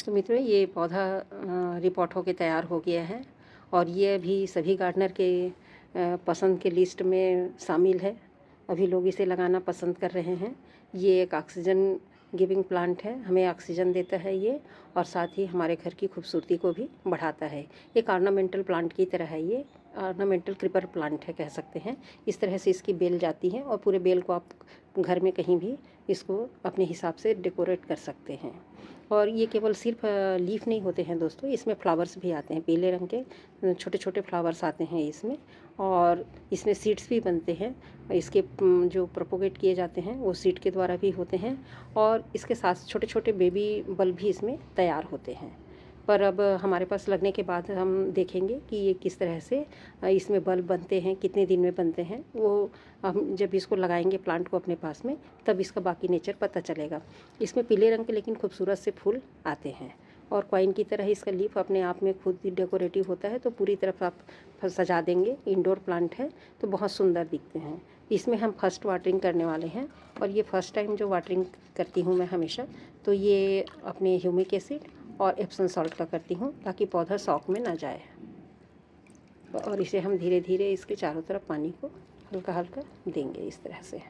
तो मित्रों, ये पौधा रिपोर्ट होके तैयार हो गया है और ये अभी सभी गार्डनर के पसंद के लिस्ट में शामिल है। अभी लोग इसे लगाना पसंद कर रहे हैं। ये एक ऑक्सीजन गिविंग प्लांट है, हमें ऑक्सीजन देता है ये, और साथ ही हमारे घर की खूबसूरती को भी बढ़ाता है। एक ऑर्नामेंटल प्लांट की तरह है, ये ऑर्नामेंटल क्रीपर प्लांट है कह सकते हैं। इस तरह से इसकी बेल जाती है और पूरे बेल को आप घर में कहीं भी इसको अपने हिसाब से डेकोरेट कर सकते हैं। और ये केवल सिर्फ लीफ नहीं होते हैं दोस्तों, इसमें फ्लावर्स भी आते हैं, पीले रंग के छोटे छोटे फ्लावर्स आते हैं इसमें, और इसमें सीड्स भी बनते हैं। इसके जो प्रोपोगेट किए जाते हैं वो सीड के द्वारा भी होते हैं, और इसके साथ छोटे छोटे बेबी बल्ब भी इसमें तैयार होते हैं। पर अब हमारे पास लगने के बाद हम देखेंगे कि ये किस तरह से इसमें बल्ब बनते हैं, कितने दिन में बनते हैं। वो हम जब इसको लगाएंगे प्लांट को अपने पास में, तब इसका बाकी नेचर पता चलेगा। इसमें पीले रंग के लेकिन खूबसूरत से फूल आते हैं, और कॉइन की तरह इसका लीफ अपने आप में खुद ही डेकोरेटिव होता है। तो पूरी तरफ आप सजा देंगे, इंडोर प्लांट है तो बहुत सुंदर दिखते हैं। इसमें हम फर्स्ट वाटरिंग करने वाले हैं, और ये फर्स्ट टाइम जो वाटरिंग करती हूँ मैं हमेशा, तो ये अपने ह्यूमिक एसिड और एप्सम सॉल्ट का करती हूँ, ताकि पौधा शॉक में ना जाए। और इसे हम धीरे धीरे इसके चारों तरफ पानी को हल्का हल्का देंगे इस तरह से।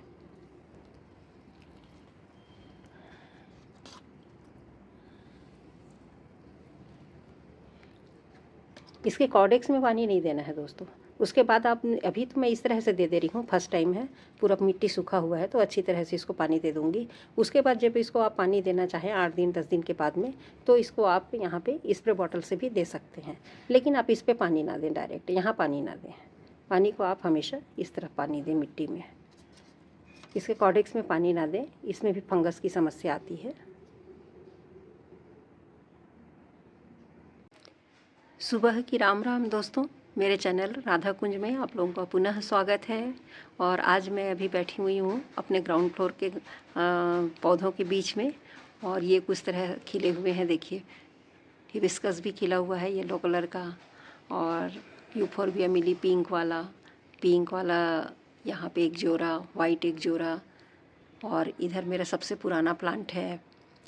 इसके कॉर्डेक्स में पानी नहीं देना है दोस्तों। उसके बाद आप, अभी तो मैं इस तरह से दे रही हूँ, फर्स्ट टाइम है, पूरा मिट्टी सूखा हुआ है तो अच्छी तरह से इसको पानी दे दूँगी। उसके बाद जब इसको आप पानी देना चाहें 8 दिन 10 दिन के बाद में, तो इसको आप यहाँ पे स्प्रे बॉटल से भी दे सकते हैं। लेकिन आप इस पर पानी ना दें डायरेक्ट, यहाँ पानी ना दें। पानी को आप हमेशा इस तरफ पानी दें मिट्टी में। इसके कॉर्डेक्स में पानी ना दें, इसमें भी फंगस की समस्या आती है। सुबह की राम राम दोस्तों, मेरे चैनल राधा कुंज में आप लोगों का पुनः स्वागत है। और आज मैं अभी बैठी हुई हूँ अपने ग्राउंड फ्लोर के पौधों के बीच में, और ये कुछ तरह खिले हुए हैं। देखिए, हिबिस्कस भी खिला हुआ है येलो कलर का, और यूफोर्बिया मिली पिंक वाला यहाँ पे एक जोड़ा, वाइट एक जोड़ा। और इधर मेरा सबसे पुराना प्लांट है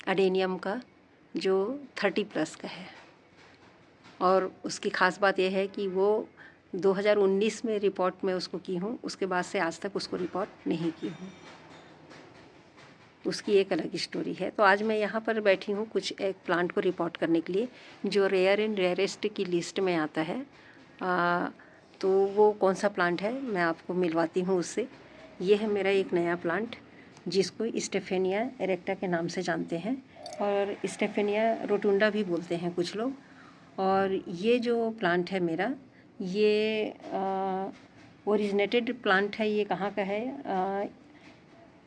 अडेनियम का, जो 30+ का है। और उसकी ख़ास बात यह है कि वो 2019 में रिपोर्ट में उसको की हूँ, उसके बाद से आज तक उसको रिपोर्ट नहीं की हूँ। उसकी एक अलग स्टोरी है। तो आज मैं यहाँ पर बैठी हूँ कुछ एक प्लांट को रिपोर्ट करने के लिए, जो रेयर एंड रेयरेस्ट की लिस्ट में आता है। तो वो कौन सा प्लांट है मैं आपको मिलवाती हूँ उससे। ये है मेरा एक नया प्लांट, जिसको स्टेफेनिया एरेक्टा के नाम से जानते हैं, और स्टेफेनिया रोटुंडा भी बोलते हैं कुछ लोग। और ये जो प्लांट है मेरा, ये ओरिजिनेटेड प्लांट है। ये कहाँ का है?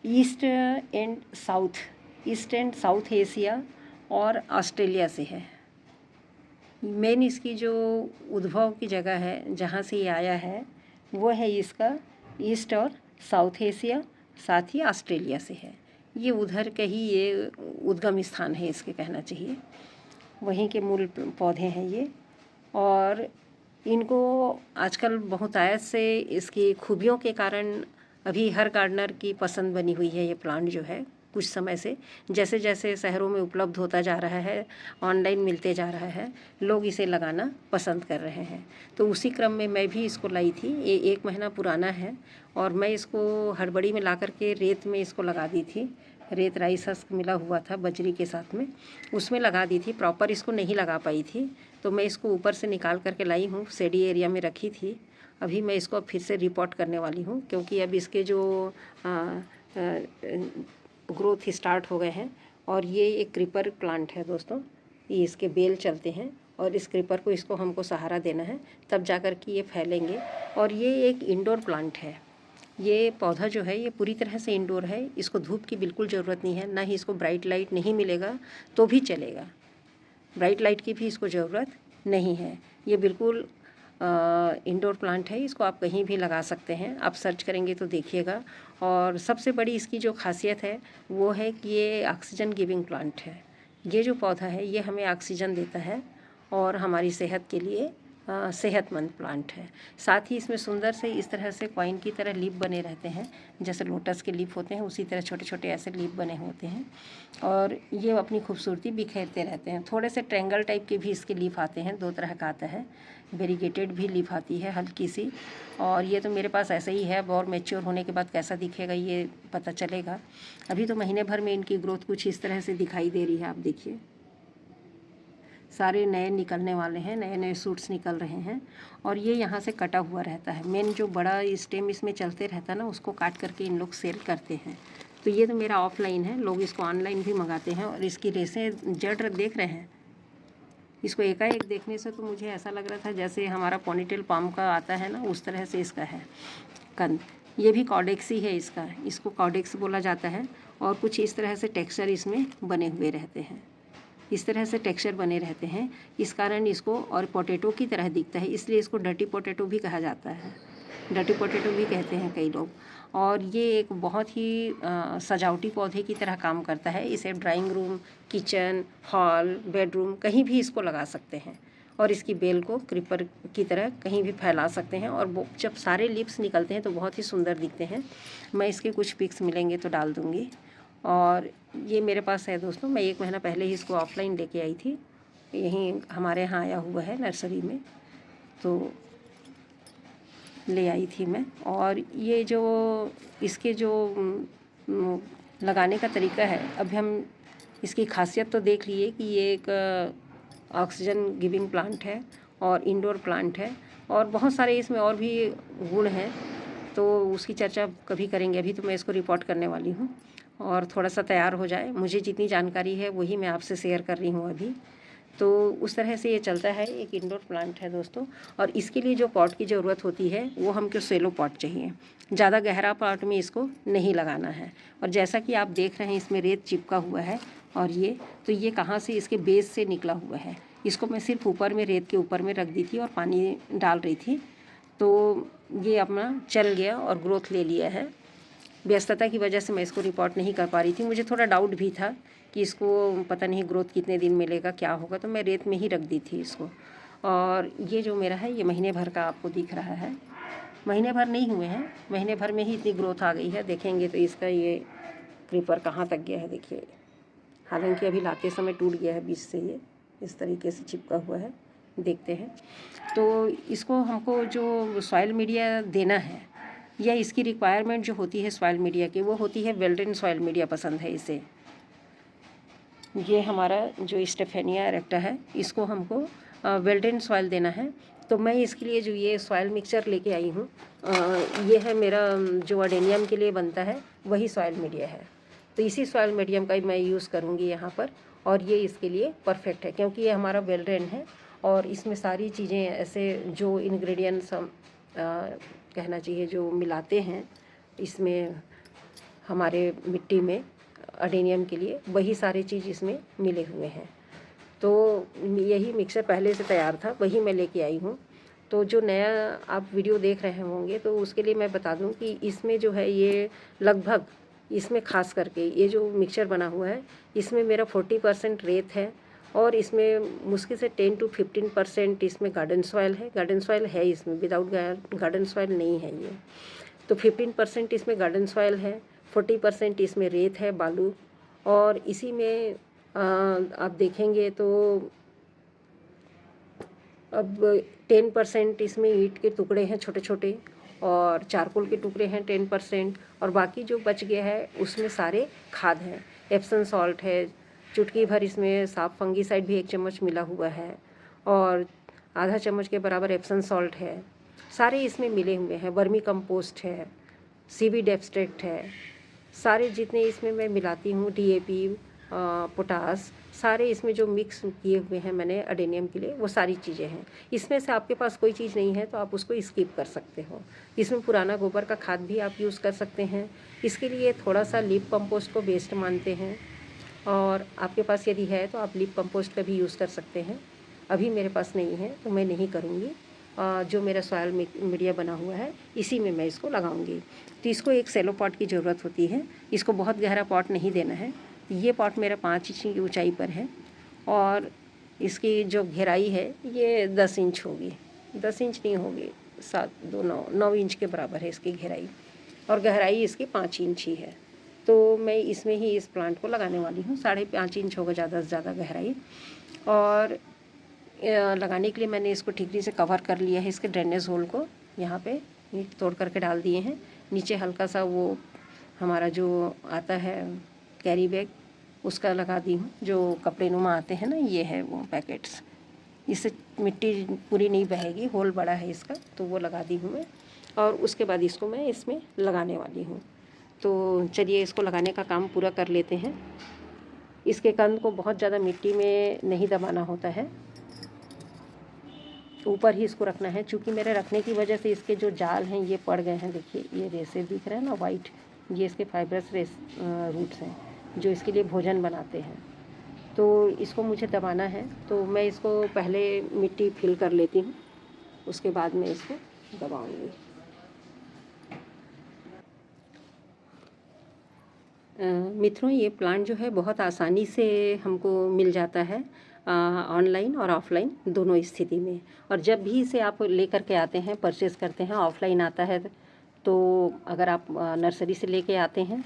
ईस्ट एंड साउथ एशिया और ऑस्ट्रेलिया से है। मेन इसकी जो उद्भव की जगह है, जहाँ से ये आया है, वो है इसका ईस्ट और साउथ एशिया, साथ ही ऑस्ट्रेलिया से है। ये उधर का ही ये उद्गम स्थान है इसके, कहना चाहिए। वहीं के मूल पौधे हैं ये। और इनको आजकल बहुतायत से इसकी खूबियों के कारण अभी हर गार्डनर की पसंद बनी हुई है ये प्लांट जो है। कुछ समय से जैसे जैसे शहरों में उपलब्ध होता जा रहा है, ऑनलाइन मिलते जा रहा है, लोग इसे लगाना पसंद कर रहे हैं। तो उसी क्रम में मैं भी इसको लाई थी। ये 1 महीना पुराना है, और मैं इसको हड़बड़ी में ला करके रेत में इसको लगा दी थी। रेत राइस हस्क मिला हुआ था बजरी के साथ में, उसमें लगा दी थी। प्रॉपर इसको नहीं लगा पाई थी, तो मैं इसको ऊपर से निकाल करके लाई हूँ, शेडी एरिया में रखी थी। अभी मैं इसको फिर से रिपोर्ट करने वाली हूँ, क्योंकि अब इसके जो ग्रोथ स्टार्ट हो गए हैं। और ये एक क्रीपर प्लांट है दोस्तों, ये इसके बेल चलते हैं, और इस क्रीपर को इसको हमको सहारा देना है, तब जा कर के ये फैलेंगे। और ये एक इंडोर प्लांट है। ये पौधा जो है ये पूरी तरह से इंडोर है। इसको धूप की बिल्कुल ज़रूरत नहीं है, ना ही इसको ब्राइट लाइट नहीं मिलेगा तो भी चलेगा। ब्राइट लाइट की भी इसको ज़रूरत नहीं है। ये बिल्कुल इंडोर प्लांट है, इसको आप कहीं भी लगा सकते हैं। आप सर्च करेंगे तो देखिएगा। और सबसे बड़ी इसकी जो खासियत है वो है कि ये ऑक्सीजन गिविंग प्लांट है। ये जो पौधा है ये हमें ऑक्सीजन देता है, और हमारी सेहत के लिए सेहतमंद प्लांट है। साथ ही इसमें सुंदर से इस तरह से कॉइन की तरह लीफ बने रहते हैं, जैसे लोटस के लीफ होते हैं उसी तरह छोटे छोटे ऐसे लीफ बने होते हैं और ये अपनी खूबसूरती बिखेरते रहते हैं। थोड़े से ट्रायंगल टाइप के भी इसके लीफ आते हैं, 2 तरह का आता है। वेरीगेटेड भी लीफ आती है हल्की सी, और ये तो मेरे पास ऐसे ही है। और मैच्योर होने के बाद कैसा दिखेगा ये पता चलेगा। अभी तो महीने भर में इनकी ग्रोथ कुछ इस तरह से दिखाई दे रही है। आप देखिए सारे नए निकलने वाले हैं, नए नए सूट्स निकल रहे हैं और ये यहाँ से कटा हुआ रहता है। मेन जो बड़ा स्टेम इसमें चलते रहता है ना, उसको काट करके इन लोग सेल करते हैं। तो ये तो मेरा ऑफलाइन है, लोग इसको ऑनलाइन भी मंगाते हैं। और इसकी रेसें जड़ देख रहे हैं, इसको एकाएक देखने से तो मुझे ऐसा लग रहा था जैसे हमारा पोनीटेल पाम का आता है ना, उस तरह से इसका है कंद। ये भी कॉडेक्स ही है इसको कॉडेक्स बोला जाता है। और कुछ इस तरह से टेक्सचर इसमें बने हुए रहते हैं, इस तरह से टेक्सचर बने रहते हैं। इस कारण इसको और पोटैटो की तरह दिखता है, इसलिए इसको डर्टी पोटैटो भी कहा जाता है। डर्टी पोटैटो भी कहते हैं कई लोग। और ये एक बहुत ही सजावटी पौधे की तरह काम करता है। इसे drawing room, kitchen, hall, bedroom कहीं भी इसको लगा सकते हैं और इसकी बेल को क्रीपर की तरह कहीं भी फैला सकते हैं। और वो जब सारे लीव्स निकलते हैं तो बहुत ही सुंदर दिखते हैं। मैं इसके कुछ पिक्स मिलेंगे तो डाल दूँगी। और ये मेरे पास है दोस्तों, मैं 1 महीना पहले ही इसको ऑफलाइन लेके आई थी, यहीं हमारे यहाँ आया हुआ है नर्सरी में, तो ले आई थी मैं। और ये जो इसके जो लगाने का तरीका है, अभी हम इसकी खासियत तो देख लिए कि ये एक ऑक्सीजन गिविंग प्लांट है और इंडोर प्लांट है और बहुत सारे इसमें और भी गुण हैं, तो उसकी चर्चा कभी करेंगे। अभी तो मैं इसको रिपोर्ट करने वाली हूँ और थोड़ा सा तैयार हो जाए। मुझे जितनी जानकारी है वही मैं आपसे शेयर कर रही हूँ अभी। तो उस तरह से ये चलता है, एक इंडोर प्लांट है दोस्तों। और इसके लिए जो पॉट की ज़रूरत होती है वो हमको सेलो पॉट चाहिए, ज़्यादा गहरा पॉट में इसको नहीं लगाना है। और जैसा कि आप देख रहे हैं इसमें रेत चिपका हुआ है और ये कहाँ से, इसके बेस से निकला हुआ है। इसको मैं सिर्फ ऊपर में, रेत के ऊपर में रख दी थी और पानी डाल रही थी, तो ये अपना चल गया और ग्रोथ ले लिया है। व्यस्तता की वजह से मैं इसको रिपोर्ट नहीं कर पा रही थी। मुझे थोड़ा डाउट भी था कि इसको पता नहीं ग्रोथ कितने दिन मिलेगा, क्या होगा, तो मैं रेत में ही रख दी थी इसको। और ये जो मेरा है ये महीने भर का आपको दिख रहा है, महीने भर नहीं हुए हैं, महीने भर में ही इतनी ग्रोथ आ गई है। देखेंगे तो इसका ये क्रीपर कहाँ तक गया है, देखिए। हालांकि अभी लाते समय टूट गया है बीच से, ये इस तरीके से चिपका हुआ है, देखते हैं। तो इसको हमको जो सॉइल मीडिया देना है या इसकी रिक्वायरमेंट जो होती है सॉइल मीडिया की, वो होती है वेल्डेन सॉइल मीडिया पसंद है इसे। ये हमारा जो स्टेफेनिया एरेक्टा है, इसको हमको वेल्डेन सॉइल देना है। तो मैं इसके लिए जो ये सॉइल मिक्सचर लेके आई हूँ, ये है मेरा जो अडेनियम के लिए बनता है वही सॉइल मीडिया है। तो इसी सॉइल मीडियम का मैं यूज़ करूँगी यहाँ पर। और ये इसके लिए परफेक्ट है क्योंकि ये हमारा वेल्डेन है और इसमें सारी चीज़ें ऐसे जो इंग्रेडिएंट्स हम कहना चाहिए जो मिलाते हैं इसमें हमारे मिट्टी में अडेनियम के लिए, वही सारी चीज़ इसमें मिले हुए हैं। तो यही मिक्सर पहले से तैयार था, वही मैं लेके आई हूँ। तो जो नया आप वीडियो देख रहे होंगे तो उसके लिए मैं बता दूं कि इसमें जो है ये लगभग, इसमें खास करके ये जो मिक्सचर बना हुआ है इसमें मेरा 40% रेत है और इसमें मुश्किल से 10 to 15% इसमें गार्डन सॉइल है। गार्डन सॉइल है इसमें, विदाउट गार्डन सॉइल नहीं है ये। तो 15% इसमें गार्डन सॉइल है, 40% इसमें रेत है, बालू। और इसी में आप देखेंगे तो अब 10% इसमें ईंट के टुकड़े हैं छोटे छोटे और चारकोल के टुकड़े हैं 10%। और बाकी जो बच गया है उसमें सारे खाद हैं। एप्सम सॉल्ट है, चुटकी भर इसमें साफ फंगीसाइड भी 1 चम्मच मिला हुआ है और आधा चम्मच के बराबर एप्सम सॉल्ट है। सारे इसमें मिले हुए हैं। वर्मी कंपोस्ट है, सीवीड एक्सट्रैक्ट है, सारे जितने इसमें मैं मिलाती हूँ, DAP, पोटास, सारे इसमें जो मिक्स किए हुए हैं मैंने अडेनियम के लिए, वो सारी चीज़ें हैं। इसमें से आपके पास कोई चीज़ नहीं है तो आप उसको स्किप कर सकते हो। इसमें पुराना गोबर का खाद भी आप यूज़ कर सकते हैं। इसके लिए थोड़ा सा लीफ कंपोस्ट को बेस्ट मानते हैं और आपके पास यदि है तो आप लीफ कंपोस्ट का भी यूज़ कर सकते हैं। अभी मेरे पास नहीं है तो मैं नहीं करूँगी। जो मेरा सॉइल मीडिया बना हुआ है इसी में मैं इसको लगाऊंगी। तो इसको एक सेलो पॉट की ज़रूरत होती है। इसको बहुत गहरा पॉट नहीं देना है। ये पॉट मेरा 5 इंच की ऊंचाई पर है और इसकी जो गहराई है ये 10 इंच होगी। 10 इंच नहीं होगी, 9 इंच के बराबर है इसकी गहराई, और गहराई इसकी 5 इंच ही है। तो मैं इसमें ही इस प्लांट को लगाने वाली हूँ। 5.5 इंच होगा ज़्यादा से ज़्यादा गहराई। और लगाने के लिए मैंने इसको ठीकरी से कवर कर लिया है। इसके ड्रेनेज होल को यहाँ पे ईंट तोड़ करके डाल दिए हैं। नीचे हल्का सा वो हमारा जो आता है कैरी बैग, उसका लगा दी हूँ, जो कपड़े नुमा आते हैं ना, ये है वो पैकेट्स। इससे मिट्टी पूरी नहीं बहेगी, होल बड़ा है इसका, तो वो लगा दी हूँ मैं। और उसके बाद इसको मैं इसमें लगाने वाली हूँ। तो चलिए इसको लगाने का काम पूरा कर लेते हैं। इसके कंद को बहुत ज़्यादा मिट्टी में नहीं दबाना होता है, ऊपर ही इसको रखना है। क्योंकि मेरे रखने की वजह से इसके जो जाल हैं ये पड़ गए हैं। देखिए ये रेसे दिख रहे हैं ना वाइट, ये इसके फाइब्रस रूट्स हैं जो इसके लिए भोजन बनाते हैं। तो इसको मुझे दबाना है, तो मैं इसको पहले मिट्टी फिल कर लेती हूँ, उसके बाद मैं इसको दबाऊँगी। मित्रों, ये प्लांट जो है बहुत आसानी से हमको मिल जाता है, ऑनलाइन और ऑफ़लाइन दोनों स्थिति में। और जब भी इसे आप लेकर के आते हैं, परचेज़ करते हैं, ऑफ़लाइन आता है तो अगर आप नर्सरी से लेके आते हैं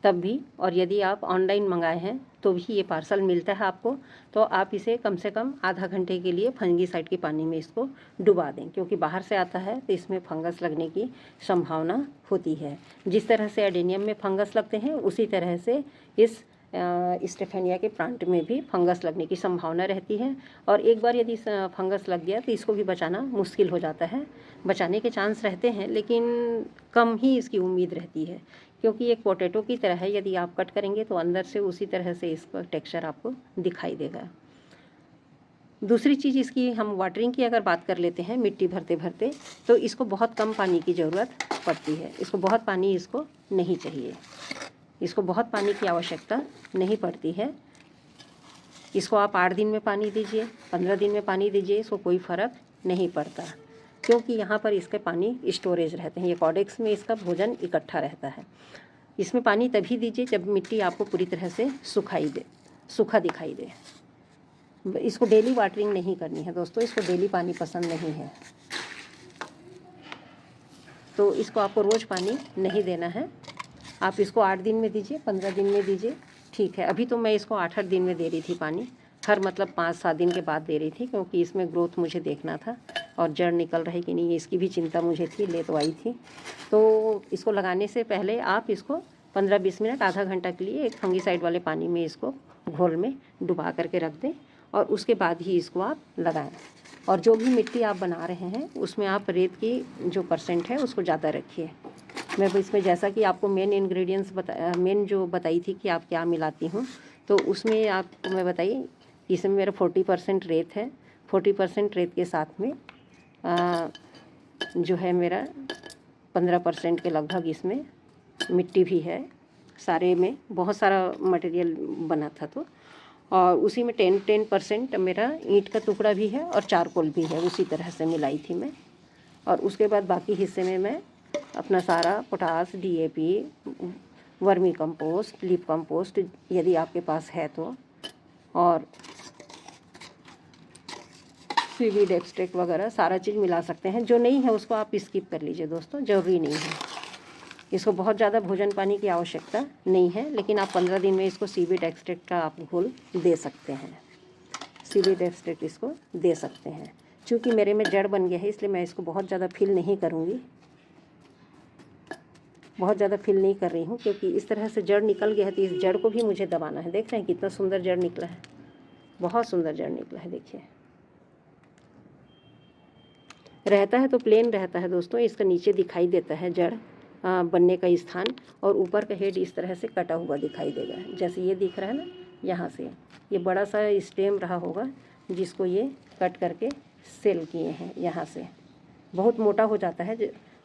तब भी, और यदि आप ऑनलाइन मंगाए हैं तो भी ये पार्सल मिलता है आपको, तो आप इसे कम से कम आधा घंटे के लिए फंगीसाइड के पानी में इसको डुबा दें। क्योंकि बाहर से आता है तो इसमें फंगस लगने की संभावना होती है। जिस तरह से एडेनियम में फंगस लगते हैं, उसी तरह से इस स्टेफेनिया के प्लांट में भी फंगस लगने की संभावना रहती है। और एक बार यदि फंगस लग गया तो इसको भी बचाना मुश्किल हो जाता है। बचाने के चांस रहते हैं लेकिन कम ही इसकी उम्मीद रहती है, क्योंकि एक पोटैटो की तरह है। यदि आप कट करेंगे तो अंदर से उसी तरह से इसका टेक्सचर आपको दिखाई देगा। दूसरी चीज़ इसकी, हम वाटरिंग की अगर बात कर लेते हैं, मिट्टी भरते भरते, तो इसको बहुत कम पानी की ज़रूरत पड़ती है। इसको बहुत पानी इसको नहीं चाहिए, इसको बहुत पानी की आवश्यकता नहीं पड़ती है। इसको आप 8 दिन में पानी दीजिए, 15 दिन में पानी दीजिए, इसको कोई फ़र्क नहीं पड़ता, क्योंकि यहाँ पर इसके पानी स्टोरेज रहते हैं। ये कॉडेक्स में इसका भोजन इकट्ठा रहता है। इसमें पानी तभी दीजिए जब मिट्टी आपको पूरी तरह से सूखा दिखाई दे। इसको डेली वाटरिंग नहीं करनी है दोस्तों, इसको डेली पानी पसंद नहीं है, तो इसको आपको रोज़ पानी नहीं देना है। आप इसको 8 दिन में दीजिए, 15 दिन में दीजिए, ठीक है। अभी तो मैं इसको 8-8 दिन में दे रही थी पानी, हर मतलब 5-7 दिन के बाद दे रही थी, क्योंकि इसमें ग्रोथ मुझे देखना था और जड़ निकल रही कि नहीं, इसकी भी चिंता मुझे थी। ले तो आई थी। तो इसको लगाने से पहले आप इसको 15-20 मिनट, आधा घंटा के लिए एक फंगीसाइड वाले पानी में इसको घोल में डुबा करके रख दें, और उसके बाद ही इसको आप लगाएं। और जो भी मिट्टी आप बना रहे हैं उसमें आप रेत की जो परसेंट है उसको ज़्यादा रखिए। मैं इसमें, जैसा कि आपको मेन इंग्रेडिएंट्स मेन जो बताई थी कि आप क्या मिलाती हूँ, तो उसमें आपको मैं बताई, इसमें मेरा 40% रेत है। 40% रेत के साथ में जो है मेरा 15% के लगभग इसमें मिट्टी भी है। सारे में बहुत सारा मटेरियल बना था, तो और उसी में 10% मेरा ईंट का टुकड़ा भी है और चारकोल भी है, उसी तरह से मिलाई थी मैं। और उसके बाद बाकी हिस्से में मैं अपना सारा potash, DAP, vermi compost, leaf compost यदि आपके पास है तो, और सीवीड एक्सट्रैक्ट वगैरह सारा चीज़ मिला सकते हैं। जो नहीं है उसको आप स्किप कर लीजिए दोस्तों, ज़रूरी नहीं है। इसको बहुत ज़्यादा भोजन पानी की आवश्यकता नहीं है, लेकिन आप 15 दिन में इसको सीवीड एक्सट्रैक्ट का आप घोल दे सकते हैं। सीवीड एक्सट्रैक्ट इसको दे सकते हैं। चूँकि मेरे में जड़ बन गया है, इसलिए मैं इसको बहुत ज़्यादा फिल नहीं करूँगी, बहुत ज़्यादा फिल नहीं कर रही हूँ, क्योंकि इस तरह से जड़ निकल गया है तो इस जड़ को भी मुझे दबाना है। देख रहे हैं कितना सुंदर जड़ निकला है, बहुत सुंदर जड़ निकला है। देखिए, रहता है तो प्लेन रहता है दोस्तों, इसका नीचे दिखाई देता है जड़ बनने का स्थान, और ऊपर का हेड इस तरह से कटा हुआ दिखाई देगा, जैसे ये दिख रहा है ना। यहाँ से ये बड़ा सा स्टेम रहा होगा जिसको ये कट करके सेल किए हैं। यहाँ से बहुत मोटा हो जाता है,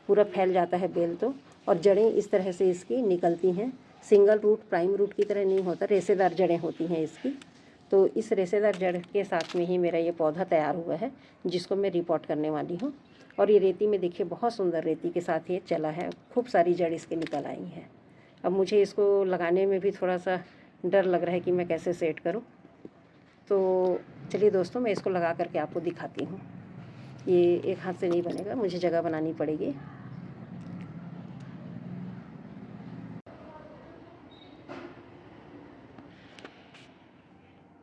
पूरा फैल जाता है बेल तो, और जड़ें इस तरह से इसकी निकलती हैं। सिंगल रूट, प्राइम रूट की तरह नहीं होता, रेशेदार जड़ें होती हैं इसकी। तो इस रेशेदार जड़ के साथ में ही मेरा ये पौधा तैयार हुआ है, जिसको मैं रिपोर्ट करने वाली हूँ। और ये रेती में देखिए, बहुत सुंदर रेती के साथ ये चला है, खूब सारी जड़ इसके निकल आई हैं। अब मुझे इसको लगाने में भी थोड़ा सा डर लग रहा है कि मैं कैसे सेट करूँ। तो चलिए दोस्तों, मैं इसको लगा करके आपको दिखाती हूँ। ये एक हाथ से नहीं बनेगा, मुझे जगह बनानी पड़ेगी।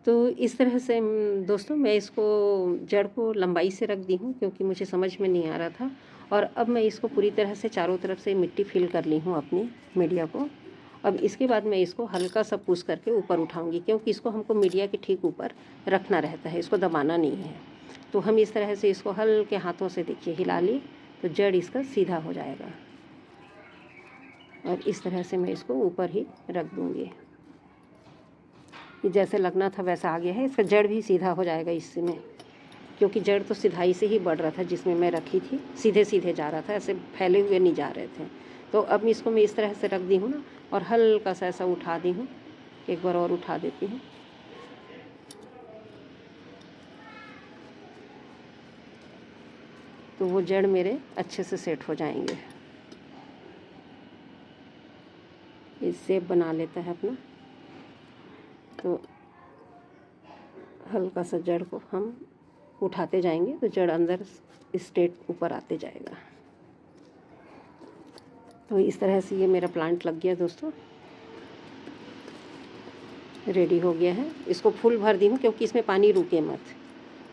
तो इस तरह से दोस्तों मैं इसको जड़ को लंबाई से रख दी हूँ, क्योंकि मुझे समझ में नहीं आ रहा था। और अब मैं इसको पूरी तरह से चारों तरफ से मिट्टी फिल कर ली हूँ अपनी मीडिया को। अब इसके बाद मैं इसको हल्का सा पुश करके ऊपर उठाऊंगी, क्योंकि इसको हमको मीडिया के ठीक ऊपर रखना रहता है, इसको दबाना नहीं है। तो हम इस तरह से इसको हल्के हाथों से देखिए हिला ली तो जड़ इसका सीधा हो जाएगा। और इस तरह से मैं इसको ऊपर ही रख दूँगी। ये जैसे लगना था वैसा आ गया है, इसका जड़ भी सीधा हो जाएगा इसमें, क्योंकि जड़ तो सिधाई से ही बढ़ रहा था जिसमें मैं रखी थी, सीधे सीधे जा रहा था, ऐसे फैले हुए नहीं जा रहे थे। तो अब इसको मैं इस तरह से रख दी हूँ ना, और हल्का सा ऐसा उठा दी हूँ, एक बार और उठा देती हूँ। तो वो जड़ मेरे अच्छे से सेट हो जाएंगे। ये शेप बना लेता है अपना। तो हल्का सा जड़ को हम उठाते जाएंगे तो जड़ अंदर स्ट्रेट ऊपर आते जाएगा। तो इस तरह से ये मेरा प्लांट लग गया दोस्तों, रेडी हो गया है। इसको फुल भर दी हूँ, क्योंकि इसमें पानी रुके मत,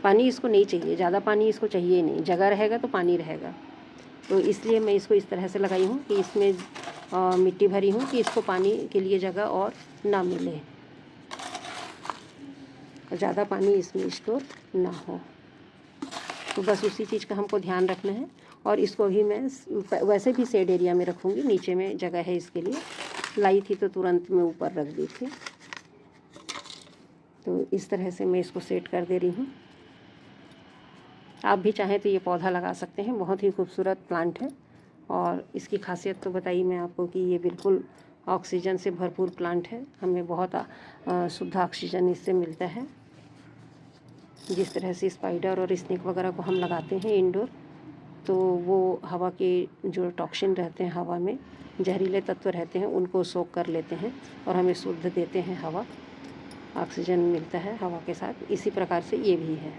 पानी इसको नहीं चाहिए, ज़्यादा पानी इसको चाहिए नहीं, जगह रहेगा तो पानी रहेगा। तो इसलिए मैं इसको इस तरह से लगाई हूँ कि इसमें मिट्टी भरी हूँ कि इसको पानी के लिए जगह और ना मिले, ज़्यादा पानी इसमें स्टोर ना हो। तो बस उसी चीज़ का हमको ध्यान रखना है। और इसको भी मैं वैसे भी शेड एरिया में रखूँगी, नीचे में जगह है इसके लिए, लाई थी तो तुरंत मैं ऊपर रख दी थी। तो इस तरह से मैं इसको सेट कर दे रही हूँ। आप भी चाहें तो ये पौधा लगा सकते हैं, बहुत ही खूबसूरत प्लांट है। और इसकी खासियत तो बताई मैं आपको कि ये बिल्कुल ऑक्सीजन से भरपूर प्लांट है, हमें बहुत शुद्ध ऑक्सीजन इससे मिलता है। जिस तरह से स्पाइडर और स्नेक वगैरह को हम लगाते हैं इंडोर, तो वो हवा के जो टॉक्सिन रहते हैं, हवा में जहरीले तत्व रहते हैं, उनको सोख कर लेते हैं और हमें शुद्ध देते हैं हवा, ऑक्सीजन मिलता है हवा के साथ। इसी प्रकार से ये भी है।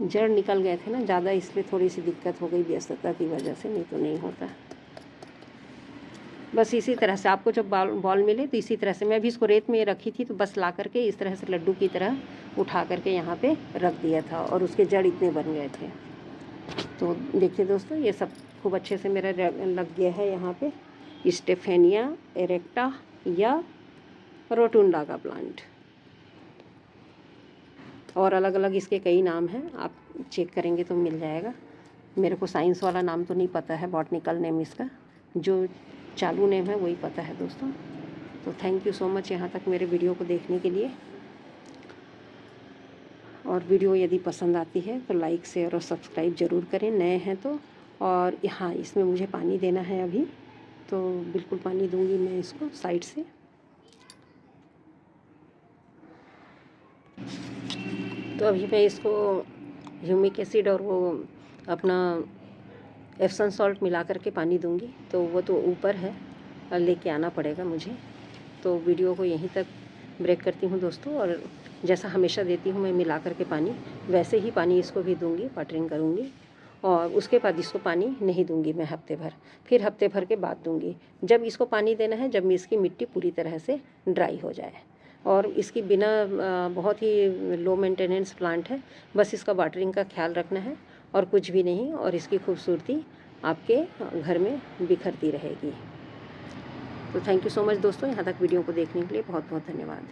जड़ निकल गए थे ना ज़्यादा, इसलिए थोड़ी सी दिक्कत हो गई व्यस्तता की वजह से, नहीं तो नहीं होता। बस इसी तरह से आपको जब बॉल मिले तो इसी तरह से, मैं भी इसको रेत में रखी थी तो बस ला करके इस तरह से लड्डू की तरह उठा करके यहाँ पे रख दिया था, और उसके जड़ इतने बन गए थे। तो देखिए दोस्तों, ये सब खूब अच्छे से मेरा लग गया है यहाँ पे स्टेफेनिया एरेक्टा या रोटुंडा का प्लांट। और अलग अलग इसके कई नाम हैं, आप चेक करेंगे तो मिल जाएगा। मेरे को साइंस वाला नाम तो नहीं पता है, बॉटनिकल नेम इसका, जो चालू नेम है वही पता है दोस्तों। तो थैंक यू सो मच यहाँ तक मेरे वीडियो को देखने के लिए। और वीडियो यदि पसंद आती है तो लाइक शेयर और सब्सक्राइब ज़रूर करें, नए हैं तो। और हाँ, इसमें मुझे पानी देना है अभी, तो बिल्कुल पानी दूंगी मैं इसको साइड से। तो अभी मैं इसको ह्यूमिक एसिड और वो अपना एप्सम सॉल्ट मिला करके पानी दूंगी, तो वो तो ऊपर है, लेके आना पड़ेगा मुझे। तो वीडियो को यहीं तक ब्रेक करती हूँ दोस्तों। और जैसा हमेशा देती हूँ मैं मिला करके पानी, वैसे ही पानी इसको भी दूंगी, वाटरिंग करूँगी। और उसके बाद इसको पानी नहीं दूंगी मैं हफ्ते भर, फिर हफ्ते भर के बाद दूंगी। जब इसको पानी देना है जब इसकी मिट्टी पूरी तरह से ड्राई हो जाए। और इसकी बिना बहुत ही लो मेंटेनेंस प्लांट है, बस इसका वाटरिंग का ख्याल रखना है और कुछ भी नहीं। और इसकी खूबसूरती आपके घर में बिखरती रहेगी। तो थैंक यू सो मच दोस्तों, यहाँ तक वीडियो को देखने के लिए बहुत बहुत धन्यवाद।